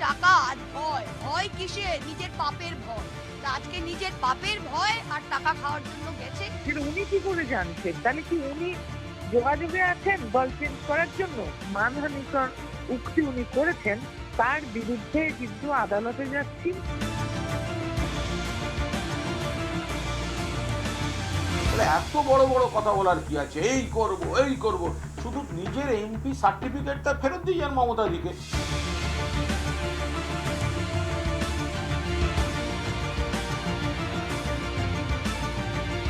টাকা আর ভয়, ভয় কিসে? নিজের পাপের ভয়। তা আজকে নিজের পাপের ভয় আর টাকা খাওয়ার জন্য গেছে। সেটা উনি কি করে জানছেন? তাহলে কি উনি যোগাযোগে আছেন দল চেঞ্জ করার জন্য? মানহানিকর উক্তি উনি করেছেন, তার বিরুদ্ধে কিন্তু আদালতে যাচ্ছি। এত বড় বড় কথা বলার কি আছে? এই করব এই করব, শুধু নিজের এমপি সার্টিফিকেটটা ফেরত দিয়ে যান মমতা দিকে।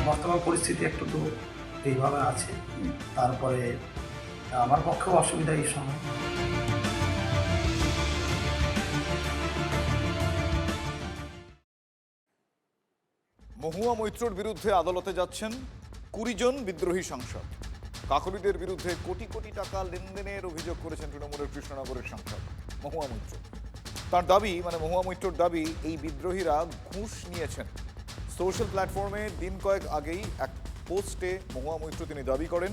বর্তমান পরিস্থিতি একটু তো এইভাবে আছে। তারপরে আমার পক্ষেও অসুবিধা এই সময়। মহুয়া মৈত্রর বিরুদ্ধে আদালতে যাচ্ছেন 20 জন বিদ্রোহী সাংসদ। কাকলিদের বিরুদ্ধে কোটি কোটি টাকা লেনদেনের অভিযোগ করেছেন তৃণমূলের কৃষ্ণনগরের সাংসদ মহুয়া মৈত্র। তার দাবি, মহুয়া মৈত্রর দাবি, এই বিদ্রোহীরা ঘুষ নিয়েছেন। সোশ্যাল প্ল্যাটফর্মে দিন কয়েক আগেই এক পোস্টে মহুয়া মৈত্র তিনি দাবি করেন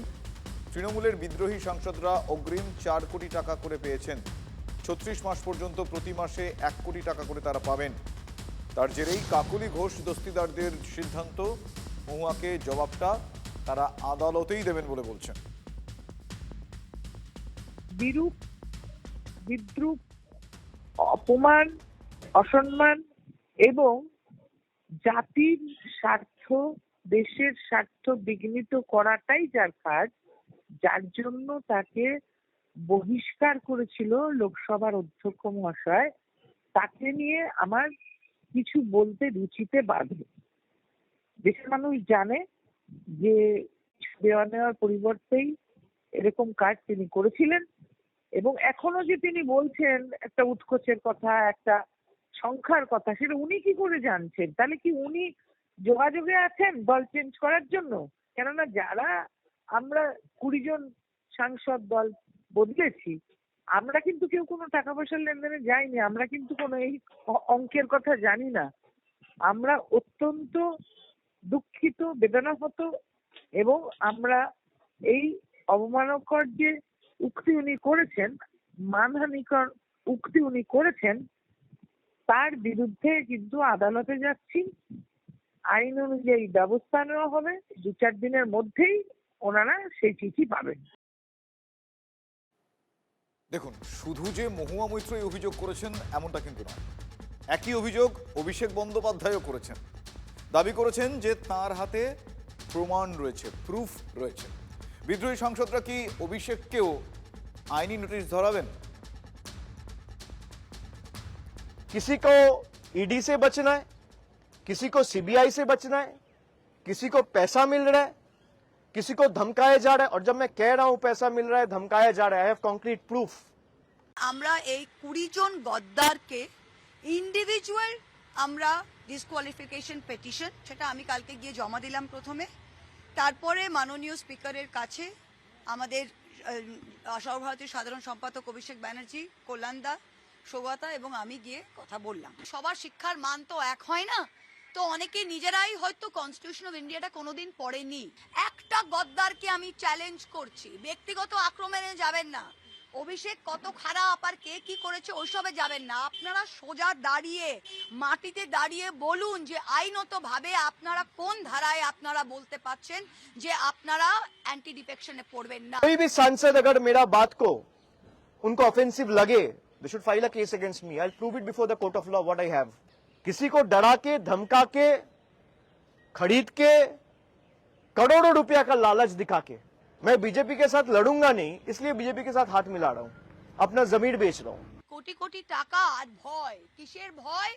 তৃণমূলের বিদ্রোহী সাংসদরা অগ্রিম 4 কোটি টাকা করে পেয়েছেন। 36 মাস পর্যন্ত প্রতি মাসে 1 কোটি টাকা করে তারা পাবেন। তার জেরেই কাকলি ঘোষ দস্তিদারদের সিদ্ধান্ত, মহুয়াকে জবাবটা তারা আদালতেই দেবেন বলে বলছেন। বিরূপ, বিদ্রুপ, অপমান, অসম্মান এবং জাতির স্বার্থ, দেশের স্বার্থ বিঘ্নিত করাটাই যার কাজ, যার জন্য তাকে বহিষ্কার করেছিল লোকসভার অধ্যক্ষ মহাশয়, তাকে নিয়ে আমার কিছু বলতে রুচিতে বাধে। দেশের মানুষ জানে যে দেওয়া নেওয়ার পরিবর্তেই এরকম কাজ তিনি করেছিলেন, এবং এখনো যে তিনি বলছেন একটা উৎকোচের কথা, একটা সংখ্যার কথা, সেটা উনি কি করে জানছেন? তাহলে কি উনি যোগাযোগে আছেন দল চেঞ্জ করার জন্য? কেননা যারা আমরা 20 জন সাংসদ দল বদলেছি, আমরা কিন্তু কেউ কোনো টাকা পয়সার লেনদেনে যাইনি, আমরা কিন্তু কোনো এই অঙ্কের কথা জানি না। আমরা অত্যন্ত দুঃখিত, বেদনাহত, এবং আমরা এই অবমাননাকর যে উক্তি উনি করেছেন, মানহানিকর উক্তি উনি করেছেন, তার বিরুদ্ধে কিন্তু আদালতে যাচ্ছি। আইন অনুযায়ী ব্যবস্থা নেওয়া হবে। 2-4 দিনের মধ্যেই ওনারা সেই চিঠি পাবেন। দেখুন, শুধু যে মহুয়া মৈত্র এই অভিযোগ করেছেন এমনটা কিন্তু নয়। একই অভিযোগ অভিষেক বন্দ্যোপাধ্যায়ও করেছেন। দাবি করেছেন যে তার হাতে প্রমাণ রয়েছে, প্রুফ রয়েছে। বিদ্রোহী সাংসদরা কি অভিষেককেও আইনি নোটিশ ধরাবেন? किसी को ईडी से बचना है, किसी को सीबीआई से बचना है, किसी को पैसा मिल रहा है, किसी को धमकाया जा रहा है। और जब मैं कह रहा हूं पैसा मिल रहा है, धमकाया जा रहा है, आई हैव कॉन्क्रीट प्रूफ। আমরা এই 20 জন গদ্দারকে ইন্ডিভিজুয়াল আমরা ডিসকোয়ালিফিকেশন পেটিশন, সেটা আমি কালকে গিয়ে জমা দিলাম প্রথমে। তারপরে মাননীয় স্পিকারের কাছে আমাদের সর্বভারতীয় সাধারণ সম্পাদক অভিষেক ব্যানার্জি, কল্যাণদা, সৌগতা এবং আমি গিয়ে কথা বললাম। সবার শিক্ষার মান তো এক হয় না, তো অনেকে নিজেরাই হয়তো কনস্টিটিউশন অফ ইন্ডিয়াটা কোনোদিন পড়েনি। একটা গদ্দারকে আমি চ্যালেঞ্জ করছি, ব্যক্তিগত আক্রমণে যাবেন না। অভিষেক কত খারাপ আর কে কি করেছে ওইসবে যাবেন না। আপনারা সোজা দাঁড়িয়ে মাটিতে দাঁড়িয়ে বলুন যে আইনত ভাবে আপনারা কোন ধারায় আপনারা বলতে পাচ্ছেন যে আপনারা অ্যান্টি ডিফেকশনে পড়বেন না। कोई भी सांसद अगर मेरा बात को उनको ऑफेंसिव लगे, they should file a case against me. I will prove it before the court of law what I have. किसी को डरा के, धमका के, खरीद के, करोड़ों रुपया का लालच दिखा के मैं बीजेपी के साथ लड़ूंगा नहीं, इसलिए बीजेपी के साथ हाथ मिला रहा हूं, अपना जमीर बेच रहा हूं। কোটি কোটি টাকা আর ভয় কিসের? ভয়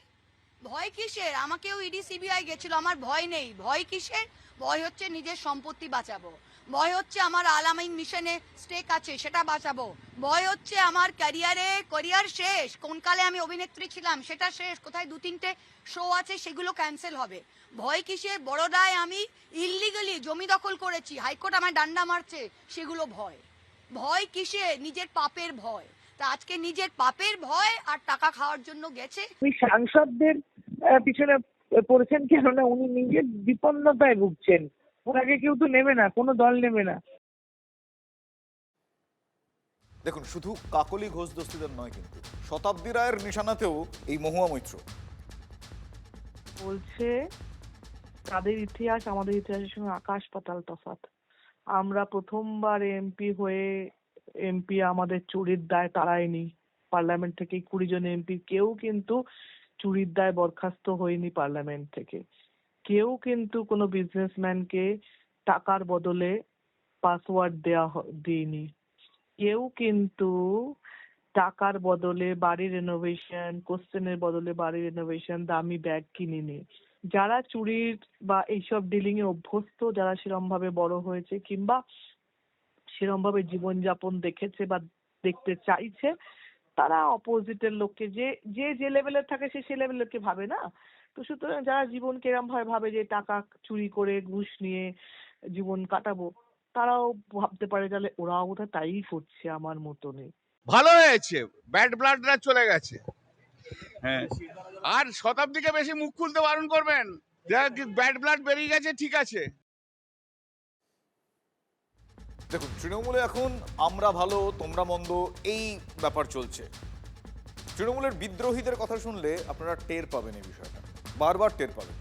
ভয় কিসের? আমাকেও ইডি সিবিআই গেছিল, আমার ভয় নেই। ভয় কিসের? ভয় হচ্ছে নিজের সম্পত্তি বাঁচাবো, ভয় হচ্ছে আমার আলামিন মিশনে স্টেক আছে সেটা বাঁচাবো, ভয় হচ্ছে আমার ক্যারিয়ার শেষ, কোন কালে আমি অভিনেত্রী ছিলাম সেটা শেষ, কোথায় 2-3টে শো আছে সেগুলো ক্যান্সেল হবে। ভয় কিসের? বড়দায় আমি ইললিগালি জমি দখল করেছি, হাইকোর্ট আমার ডান্ডা মারছে, সেগুলো ভয়। ভয় কিসে? নিজের পাপের ভয়। তা আজকে নিজের পাপের ভয় আর টাকা খাওয়ার জন্য গেছে। উনি সাংসদদের পিছনে পড়েছেন, কেননা উনি নিজে বিপন্নতায় ভুগছেন। ওনাকে কেউ তো নেবে না, কোনো দল নেবে না। দেখুন, শুধু কাকলি ঘোষ দস্তিদার নয়, কিন্তু শতাব্দী রায়ের নিশানাতেও এই মহুয়া মৈত্র। বলছে তাদের ইতিহাস আমাদের ইতিহাসের সঙ্গে আকাশ পাতাল তফাৎ। আমরা প্রথমবার এমপি হয়ে এমপি আমাদের চুরির দায় তাড়ায়নি। পার্লামেন্ট থেকে 20 জন এমপি কেউ কিন্তু চুরির দায় বরখাস্ত হয়নি পার্লামেন্ট থেকে। কেউ কিন্তু কোনো বিজনেসম্যানকে টাকার বদলে পাসওয়ার্ড দিইনি। কেউ কিন্তু টাকার বদলে বাড়ি রেনোভেশন, কোশ্চেনের বদলে বাড়ি রেনোভেশন, দামি ব্যাগ কিনিনি। যারা চুরির বা এইসব ডিলিং এ অভ্যস্ত, যারা সেরম ভাবে বড় হয়েছে কিংবা সেরম ভাবে জীবনযাপন দেখেছে বা দেখতে চাইছে, তারা অপোজিটের লোককে যে লেভেলের থাকে সে লেভেলের কে ভাবে না। তো সুতরাং যারা জীবনকে এরম ভাবে ভাবে যে টাকা চুরি করে ঘুষ নিয়ে জীবন কাটাবো, তারাও ভাবতে পারে তাহলে ওরাও বোধহয় তাই করছে আমার মতনই। ভালো হয়েছে, ব্যাড ব্লাডরা চলে গেছে। হ্যাঁ, আর শতাব্দীকে বেশি মুখ খুলতে বারণ করবেন। ব্যাড ব্লাড বেরিয়ে গেছে, ঠিক আছে। দেখুন, তৃণমূলে এখন আমরা ভালো তোমরা মন্দ এই ব্যাপার চলছে। তৃণমূলের বিদ্রোহীদের কথা শুনলে আপনারা টের পাবেন এই বিষয়টা, বারবার টের পাবেন।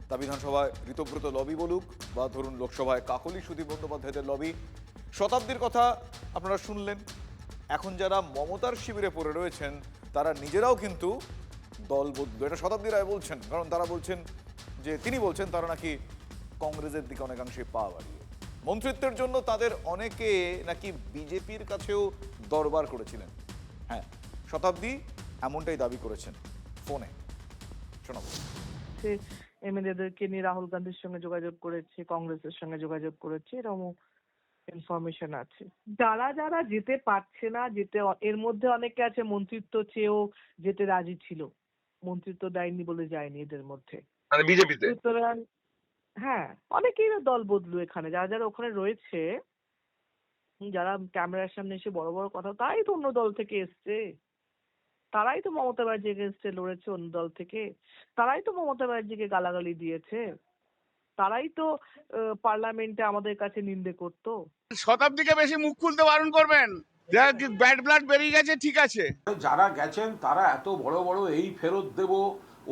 তা বিধানসভায় ঋতব্রত লবি বলুক, বা ধরুন লোকসভায় কাকলি সুদীপ বন্দ্যোপাধ্যায়দের লবি, শতাব্দীর কথা আপনারা শুনলেন। এখন যারা মমতার শিবিরে পড়ে রয়েছেন তারা নিজেরাও কিন্তু দল বদল, এটা শতাব্দী রায় বলছেন, কারণ তারা বলছেন যে তিনি বলছেন তারা নাকি কংগ্রেসের দিকে অনেকাংশে পা বাড়িয়ে মন্ত্রিত্বের জন্য তাদের অনেকে নাকি বিজেপির কাছেও দরবার করেছিলেন। হ্যাঁ, শতাব্দী এমনটাই দাবি করেছেন ফোনে, শোনাবো। সে এমএলএদেরকে নিয়ে রাহুল গান্ধীর সঙ্গে যোগাযোগ করেছে, কংগ্রেসের সঙ্গে যোগাযোগ করেছে, এরকম ইনফরমেশন আছে। যারা যারা যেতে পারছে না, এর মধ্যে অনেকে আছে মন্ত্রিত্ব চেয়েও যেতে রাজি ছিল, মন্ত্রিত্ব দেয়নি বলে যায়নি এদের মধ্যে, মানে বিজেপিতে। সুতরাং হ্যাঁ, অনেকেই দল বদলু এখানে, যারা যারা ওখানে রয়েছে, যারা ক্যামেরার সামনে এসে বড় বড় কথা, তাই তো অন্য দল থেকে এসছে। তারাই তো মমতা ব্যানার্জি এগেনস্টে লড়েছে অন্য দল থেকে, তারাই তো মমতা ব্যানার্জিকে গালাগালি দিয়েছে, তারাই তো পার্লামেন্টে আমাদের কাছে নিন্দে করতো। শতাব্দীকে বেশি মুখ খুলতে বারণ করবেন। ব্যাড ব্লাড বেরিয়ে গেছে, ঠিক আছে। যারা গেছেন তারা এত বড় বড় এই ফেরত দেব,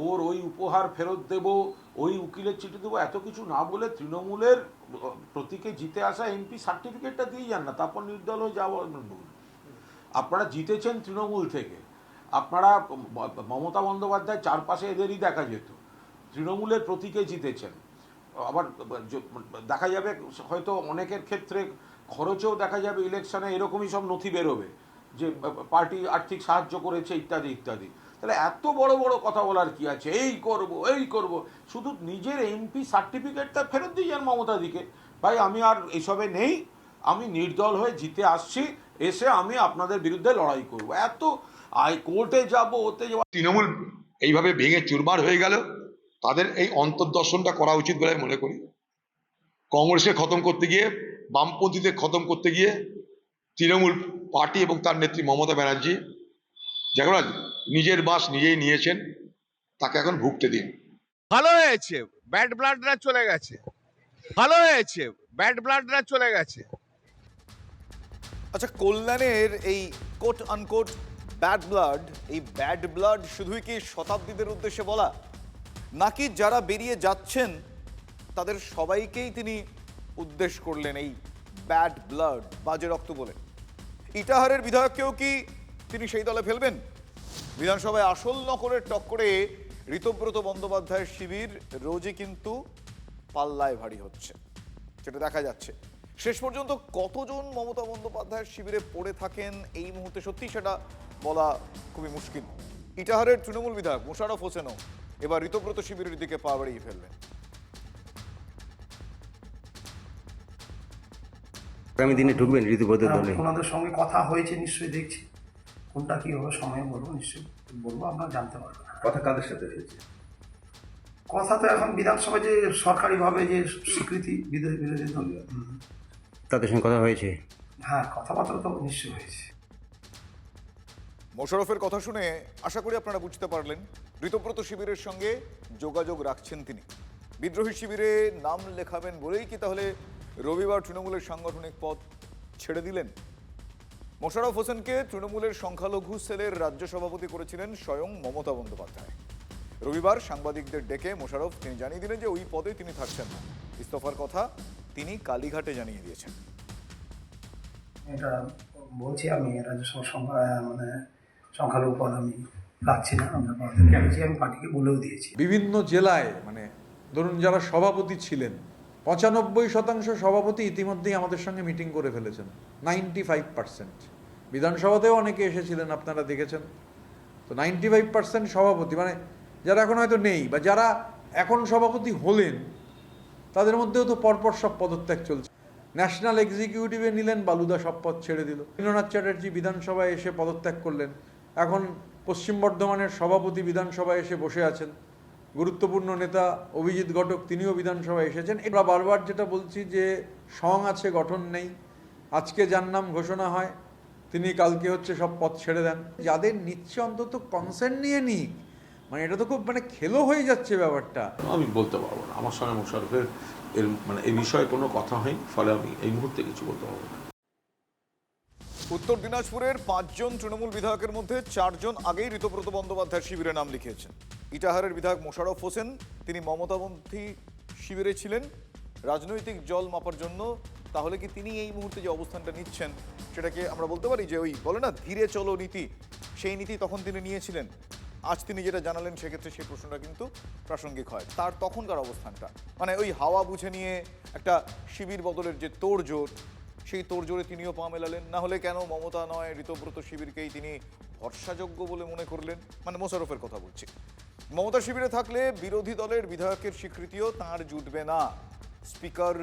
ওর ওই উপহার ফেরত দেব, ওই উকিলের চিঠি দেবো, এত কিছু না বলে তৃণমূলের প্রতীকে জিতে আসা এমপি সার্টিফিকেটটা দিয়ে যান না, তারপর নির্দল হয়ে যাওয়া। আপনারা জিতেছেন তৃণমূল থেকে, আপনারা মমতা বন্দ্যোপাধ্যায় চারপাশে এদেরই দেখা যেত, তৃণমূলের প্রতীকে জিতেছেন। আবার দেখা যাবে হয়তো অনেকের ক্ষেত্রে খরচেও দেখা যাবে ইলেকশনে এরকমই সব নথি বেরোবে যে পার্টি আর্থিক সাহায্য করেছে ইত্যাদি ইত্যাদি। তাহলে এত বড় বড় কথা বলার কি আছে, এই করব, শুধু নিজের এমপি সার্টিফিকেটটা ফেরত দিয়ে যান মমতাদিকে, ভাই আমি আর এসবে নেই, আমি নির্দল হয়ে জিতে আসছি, এসে আমি আপনাদের বিরুদ্ধে লড়াই করব। এত কোর্টে যাব, ওতে যাব। তৃণমূল এইভাবে ভেঙে চুরমার হয়ে গেল, তাদের এই অন্তর্দর্শনটা করা উচিত বলে আমি মনে করি। কংগ্রেসকে খতম করতে গিয়ে, বামপন্থীদের খতম করতে গিয়ে তৃণমূল পার্টি এবং তার নেত্রী মমতা ব্যানার্জি যেমন নিজের বাস নিজেই নিয়েছেন, তাকে এখন ভুগতে দিন। ভালো হয়েছে, ব্যাড ব্লাডরা চলে গেছে। ভালো হয়েছে, ব্যাড ব্লাডরা চলে গেছে। আচ্ছা, কল্যাণের এই কোট আনকোট ব্যাড ব্লাড, এই ব্যাড ব্লাড শুধুই কি শতাব্দীদের উদ্দেশ্যে বলা, নাকি যারা বেরিয়ে যাচ্ছেন তাদের সবাইকেই তিনি উদ্দেশ্য করলেন এই ব্যাড ব্লাড, বাজে রক্ত বলে? ইটাহারের বিধায়ককেও কি তিনি সেই দলে ফেলবেন? বিধানসভায় আসল নকলের টক্করে ঋতব্রত বন্দ্যোপাধ্যায়ের শিবির রোজই কিন্তু পাল্লায় ভারী হচ্ছে, সেটা দেখা যাচ্ছে। শেষ পর্যন্ত কতজন মমতা বন্দ্যোপাধ্যায়ের শিবিরে পড়ে থাকেন এই মুহূর্তে সত্যি সেটা বলা খুবই মুশকিল। ইটাহারের তৃণমূল বিধায়ক মোশাররফ হোসেনও এবার ঋতব্রত শিবিরের দিকে পা বাড়িয়ে ফেলবেন। আগামী দিনে ঢুকবেন ঋতুব্রতের দলে? ওনাদের সঙ্গে কথা হয়েছে, নিশ্চয়ই দেখছি কোনটা কি হবে, সময় বলবো, নিশ্চয়ই বলবো, আপনারা জানতে পারবেন। কথা কাদের সাথে হয়েছে? কথা তো এখন বিধানসভায় যে সরকারিভাবে যে স্বীকৃতি বিরোধী দল, তাদের সঙ্গে কথা হয়েছে? হ্যাঁ, কথাবার্তা তো নিশ্চয়ই হয়েছে। মোশাররফের কথা শুনে আশা করি আপনারা বুঝতে পারলেন ঋতব্রত শিবিরের সঙ্গে যোগাযোগ রাখছেন তিনি। বিদ্রোহী শিবিরে নাম লেখাবেন বলেই কি তাহলে রবিবার তৃণমূলের সাংগঠনিক পদ ছেড়ে দিলেন? মোশাররফ হোসেনকে তৃণমূলের সংখ্যালঘু সেলের রাজ্য সভাপতি করেছিলেন স্বয়ং মমতা বন্দ্যোপাধ্যায়। রবিবার সাংবাদিকদের ডেকে মোশাররফ তিনি জানিয়ে দিলেন যে ওই পদে তিনি থাকছেন না, ইস্তফার কথা তিনি কালীঘাটে জানিয়ে দিয়েছেন। এটা বলছি আমি রাজ্যসভা মানে সংখ্যালঘু পদ আমি রাখছি না, আমরা আমি পার্টিকে বলেও দিয়েছি। বিভিন্ন জেলায় মানে ধরুন যারা সভাপতি ছিলেন 95% সভাপতি ইতিমধ্যেই আমাদের সঙ্গে মিটিং করে ফেলেছেন, 95%। বিধানসভাতেও অনেকে এসেছিলেন, আপনারা দেখেছেন। তো 95% সভাপতি মানে যারা এখন হয়তো নেই বা যারা এখন সভাপতি হলেন তাদের মধ্যেও তো পরপর সব পদত্যাগ চলছে। ন্যাশনাল এক্সিকিউটিভে নিলেন, বালুদা সব পদ ছেড়ে দিল। রবীন্দ্রনাথ চ্যাটার্জি বিধানসভায় এসে পদত্যাগ করলেন, এখন পশ্চিম বর্ধমানের সভাপতি বিধানসভায় এসে বসে আছেন। গুরুত্বপূর্ণ নেতা অভিজিৎ ঘটক তিনিও বিধানসভায় এসেছেন। আমরা বারবার যেটা বলছি যে সং আছে, গঠন নেই। আজকে যার নাম ঘোষণা হয় তিনি কালকে হচ্ছে সব পদ ছেড়ে দেন। যাদের নিচ্ছে অন্তত কনসেন্ট নিয়ে নিক, মানে এটা তো খুব মানে খেলো হয়ে যাচ্ছে ব্যাপারটা। আমি বলতে পারবো না, আমার সঙ্গে মোশাররফের মানে এই বিষয়ে কোনো কথা হয়নি, ফলে আমি এই মুহূর্তে কিছু বলতে পারবো না। উত্তর দিনাজপুরের 5 জন তৃণমূল বিধায়কের মধ্যে 4 জন আগেই ঋতব্রত বন্দ্যোপাধ্যায় শিবিরে নাম লিখিয়েছেন। ইটাহারের বিধায়ক মোশাররফ হোসেন তিনি মমতাপন্থী শিবিরে ছিলেন রাজনৈতিক জল মাপার জন্য। তাহলে কি তিনি এই মুহূর্তে যে অবস্থানটা নিচ্ছেন সেটাকে আমরা বলতে পারি যে ওই বলে না ধীরে চলো নীতি, সেই নীতি তখন তিনি নিয়েছিলেন। আজ তিনি যেটা জানালেন সেক্ষেত্রে সেই প্রশ্নটা কিন্তু প্রাসঙ্গিক হয়। তার তখনকার অবস্থানটা মানে ওই হাওয়া বুঝে নিয়ে একটা শিবির বদলের যে তোড়জোড়, সেই তোড়জোড়ে তিনিও পা মেলালেন। না হলে কেন মমতা নয় ঋতব্রত শিবিরকেই তিনি ভরসাযোগ্য বলে মনে করলেন? মানে মোশাররফের কথা বলছি। মমতা শিবিরে থাকলে বিরোধী দলের বিধায়কের স্বীকৃতিও তাঁর জুটবে না। স্পিকার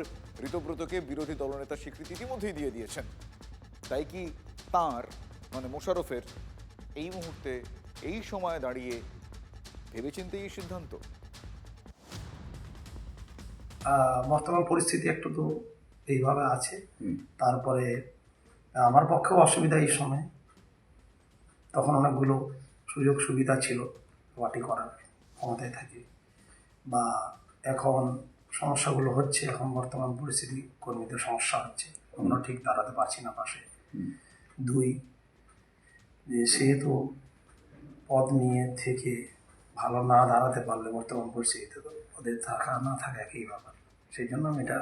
ঋতব্রতকে বিরোধী দলনেতার স্বীকৃতি ইতিমধ্যেই দিয়ে দিয়েছেন। তাই কি তাঁর মানে মোশাররফের এই মুহূর্তে এই সময় দাঁড়িয়ে ভেবেচিন্তে এই সিদ্ধান্ত? বর্তমান পরিস্থিতি একটু তো এইভাবে আছে। তারপরে আমার পক্ষেও অসুবিধা এই সময়, তখন অনেকগুলো সুযোগ সুবিধা ছিল পার্টি করার, ক্ষমতায় থাকি বা এখন সমস্যাগুলো হচ্ছে, এখন বর্তমান পরিস্থিতি কর্মীদের সমস্যা হচ্ছে, আমরা ঠিক দাঁড়াতে পারছি না পাশে। 2 যে সেহেতু পদ নিয়ে থেকে ভালো না দাঁড়াতে পারলে বর্তমান পরিস্থিতিতে তো ওদের থাকা না থাকা একই ব্যাপার। সেই জন্য আমি এটা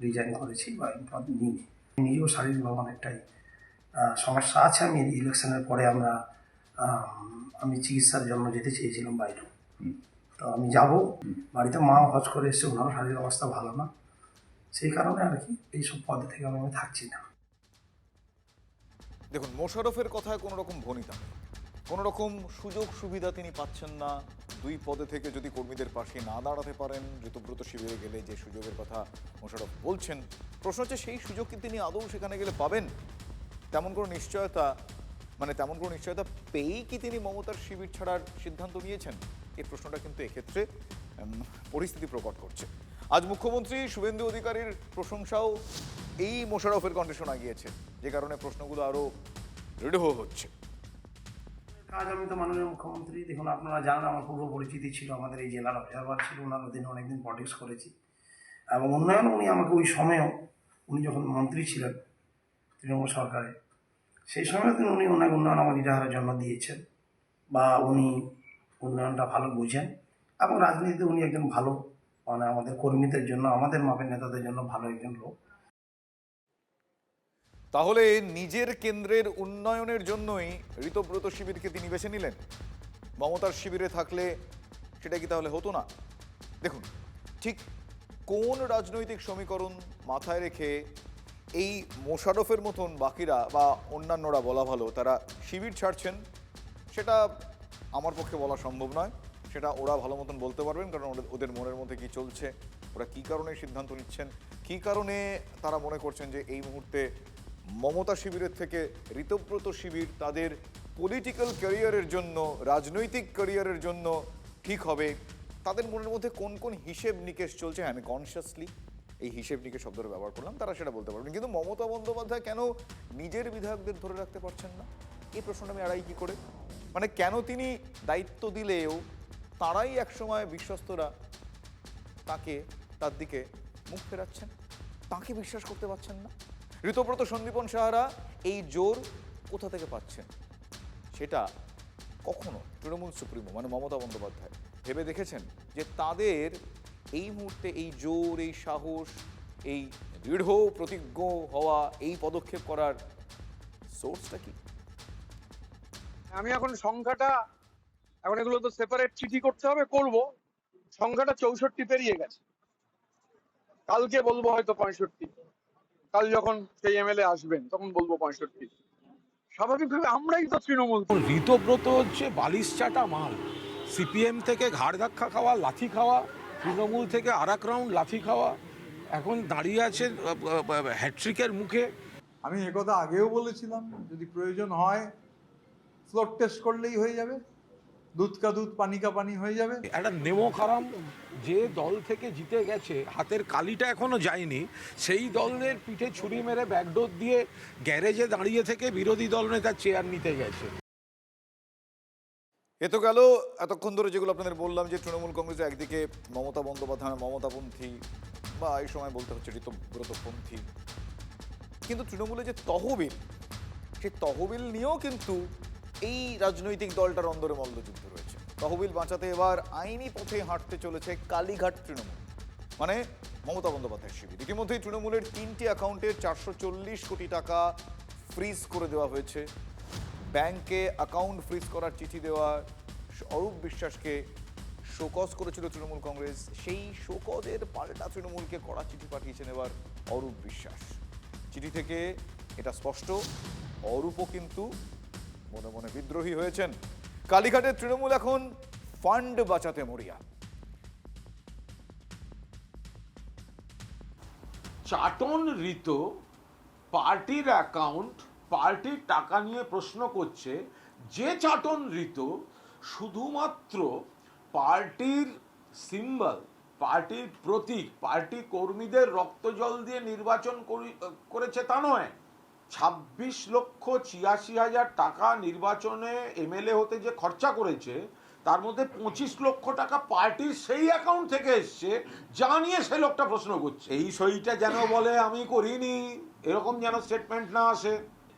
রিজাইন করেছি বা এই পদ নিইনি। নিজেও শারীরিকভাবে অনেকটাই সমস্যা আছে। আমি ইলেকশনের পরে আমি চিকিৎসার জন্য যেতে চেয়েছিলাম বাইরে, তো আমি যাব, বাড়িতে মা হজ করে এসছে, ওনারও শারীরিক অবস্থা ভালো না, সেই কারণে আর কি এইসব পদে থেকে আমি থাকছি না। দেখুন, মোশাররফের কথায় কোনো রকম ভনিতা নেই, কোনো রকম সুযোগ সুবিধা তিনি পাচ্ছেন না। 2 পদে থেকে যদি কর্মীদের পাশে না দাঁড়াতে পারেন, ঋতব্রত শিবিরে গেলে যে সুযোগের কথা মোশাররফ বলছেন, প্রশ্ন হচ্ছে সেই সুযোগ কি তিনি আদৌ সেখানে গেলে পাবেন? তেমন কোনো নিশ্চয়তা পেয়েই কি তিনি মমতার শিবির ছাড়ার সিদ্ধান্ত নিয়েছেন? এই প্রশ্নটা কিন্তু এক্ষেত্রে পরিস্থিতি প্রকট করছে। আজ মুখ্যমন্ত্রী শুভেন্দু অধিকারীর প্রশংসাও এই মোশাররফের কণ্ঠে শোনা গিয়েছে, যে কারণে প্রশ্নগুলো আরো দৃঢ় হচ্ছে। কাজ আমি তো মাননীয় মুখ্যমন্ত্রী, দেখুন আপনারা জানেন আমার পূর্ব পরিচিতি ছিল, আমাদের এই জেলার অবজারভার ছিল, ওনার অধীনে অনেকদিন পলিটিক্স করেছি এবং উন্নয়ন উনি আমাকে ওই সময়েও, উনি যখন মন্ত্রী ছিলেন তৃণমূল সরকারে, সেই সময় উনি অনেক উন্নয়ন আমার ইটাহারের জন্য দিয়েছেন বা উনি উন্নয়নটা ভালো বুঝেন এবং রাজনীতিতে উনি একজন ভালো মানে আমাদের কর্মীদের জন্য, আমাদের মাপের নেতাদের জন্য ভালো একজন লোক। তাহলে নিজের কেন্দ্রের উন্নয়নের জন্যই ঋতব্রত শিবিরকে তিনি বেছে নিলেন। মমতার শিবিরে থাকলে সেটা কি তাহলে হতো না? দেখুন, ঠিক কোন রাজনৈতিক সমীকরণ মাথায় রেখে এই মোশাররফের মতন বাকিরা বা অন্যান্যরা বলা ভালো তারা শিবির ছাড়ছেন, সেটা আমার পক্ষে বলা সম্ভব নয়। সেটা ওরা ভালো মতন বলতে পারবেন, কারণ ওদের মনের মধ্যে কি চলছে, ওরা কি কারণে সিদ্ধান্ত নিচ্ছেন, কি কারণে তারা মনে করছেন যে এই মুহূর্তে মমতা শিবিরের থেকে ঋতব্রত শিবির তাদের পলিটিক্যাল ক্যারিয়ারের জন্য, রাজনৈতিক ক্যারিয়ারের জন্য ঠিক হবে। তাদের মনের মধ্যে কোন কোন হিসেব নিকেশ চলছে, আমি কনসিয়াসলি এই হিসেব নিকেশ শব্দটা ব্যবহার করলাম, তারা সেটা বলতে পারবেন। কিন্তু মমতা বন্দ্যোপাধ্যায় কেন নিজের বিধায়কদের ধরে রাখতে পারছেন না, এই প্রশ্নটা আমি এড়াই কি করে? মানে কেন তিনি দায়িত্ব দিলেও তারাই একসময় বিশ্বস্তরা তার দিকে মুখ ফেরাচ্ছেন, তাকে বিশ্বাস করতে পারছেন না? ঋতব্রত সন্দীপন সাহারা এই জোর কোথা থেকে পাচ্ছেন সেটা কখনো তৃণমূল সুপ্রিমো মানে মমতা বন্দ্যোপাধ্যায় ভেবে দেখেছেন যে তাদের এই মুহূর্তে এই জোর, এই সাহস, এই দৃঢ় প্রতিজ্ঞ হওয়া, এই পদক্ষেপ করার সোর্সটা কি? আমি এখন সংখ্যাটা, এখন এগুলো তো সেপারেট চিঠি করতে হবে, করব। সংখ্যাটা 64 পেরিয়ে গেছে। কালকে বলবো হয়তো 65, কাল যখন সেই এমএলএ আসবেন তখন বলবো 65। স্বাভাবিকভাবে আমরাই তো তৃণমূল। ঋতব্রত হচ্ছে বালিশ চাটা মাল। সিপিএম থেকে ঘাড় ধাক্কা খাওয়া, লাথি খাওয়া, তৃণমূল থেকে আর এক রাউন্ড লাথি খাওয়া, এখন দাঁড়িয়ে আছে হ্যাট্রিকের মুখে। আমি একথা আগেও বলেছিলাম, যদি প্রয়োজন হয় ফ্লোর টেস্ট করলেই হয়ে যাবে, দুধ কা দুধ পানি কা পানি হয়ে যাবে। একটা নেমো খারাম যে দল থেকে জিতে গেছে, হাতের কালিটা এখনো যায়নি, সেই দলের পিঠে ছুরি মেরে ব্যাকডোর দিয়ে গ্যারেজে দাঁড়িয়ে থেকে বিরোধী দল নেতার চেয়ার নিতে গেছে। এ তো গেল এতক্ষণ ধরে যেগুলো আপনাদের বললাম যে তৃণমূল কংগ্রেস একদিকে মমতা বন্দ্যোপাধ্যায় মমতাপন্থী বা এই সময় বলতে হচ্ছে ঋতব্রতপন্থী, কিন্তু তৃণমূলে যে তহবিল, সেই তহবিল নিয়েও কিন্তু এই রাজনৈতিক দলটার অন্দরে মল্লযুদ্ধ রয়েছে। তহবিল বাঁচাতে এবার আইনি পথে হাঁটতে চলেছে কালীঘাট তৃণমূল, মানে মমতা বন্দ্যোপাধ্যায়ের শিবির। ইতিমধ্যেই তৃণমূলের 3টি অ্যাকাউন্টে 440 কোটি টাকা ফ্রিজ করে দেওয়া হয়েছে। ব্যাংকে অ্যাকাউন্ট ফ্রিজ করার চিঠি দেওয়া অরূপ বিশ্বাসকে শোকজ করেছিল তৃণমূল কংগ্রেস, সেই শোকজের পাল্টা তৃণমূলকে কড়া চিঠি পাঠিয়েছেন এবার অরূপ বিশ্বাস। চিঠি থেকে এটা স্পষ্ট, অরূপও কিন্তু মনে মনে বিদ্রোহী হয়েছেন। কালীঘাটের তৃণমূল এখন ফান্ড বাঁচাতে মরিয়া। চাটন ঋত পার্টির অ্যাকাউন্ট, পার্টির টাকা নিয়ে প্রশ্ন করছে, যে চাটন ঋত শুধুমাত্র পার্টির সিম্বল, পার্টির প্রতীক, পার্টি কর্মীদের রক্তজল দিয়ে নির্বাচন করেছে তা নয়। 26,86,000 টাকা নির্বাচনে এমএলএ হতে যে খরচা করেছে, তার মধ্যে 25 লক্ষ টাকা পার্টির সেই অ্যাকাউন্ট থেকে এসছে, যা নিয়ে সে লোকটা প্রশ্ন করছে। এই সইটা যেন বলে আমি করিনি, এরকম যেন স্টেটমেন্ট না আসে।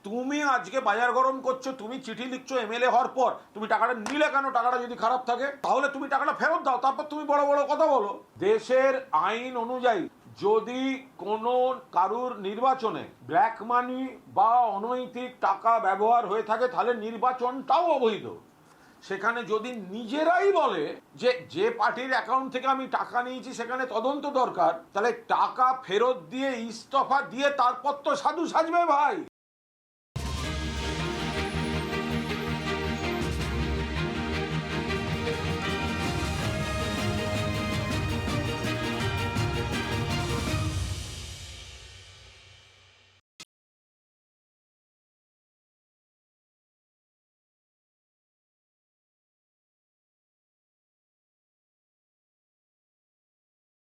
তুমি আজকে বাজার গরম করছো, তুমি চিঠি লিখছো এমএলএ হওয়ার পর, তুমি টাকাটা নিলে কেন? টাকাটা যদি খারাপ থাকে তাহলে তুমি টাকাটা ফেরত দাও, তারপর তুমি বড় বড় কথা বলো। দেশের আইন অনুযায়ী যদি কোনো কারুর নির্বাচনে ব্ল্যাক মানি বা অনৈতিক টাকা ব্যবহার হয়ে থাকে, তাহলে নির্বাচনটাও অবৈধ। সেখানে যদি নিজেরাই বলে যে যে পার্টির অ্যাকাউন্ট থেকে আমি টাকা নিয়েছি সেখানে তদন্ত দরকার, তাহলে টাকা ফেরত দিয়ে ইস্তফা দিয়ে তারপর তো সাধু সাজবে ভাই।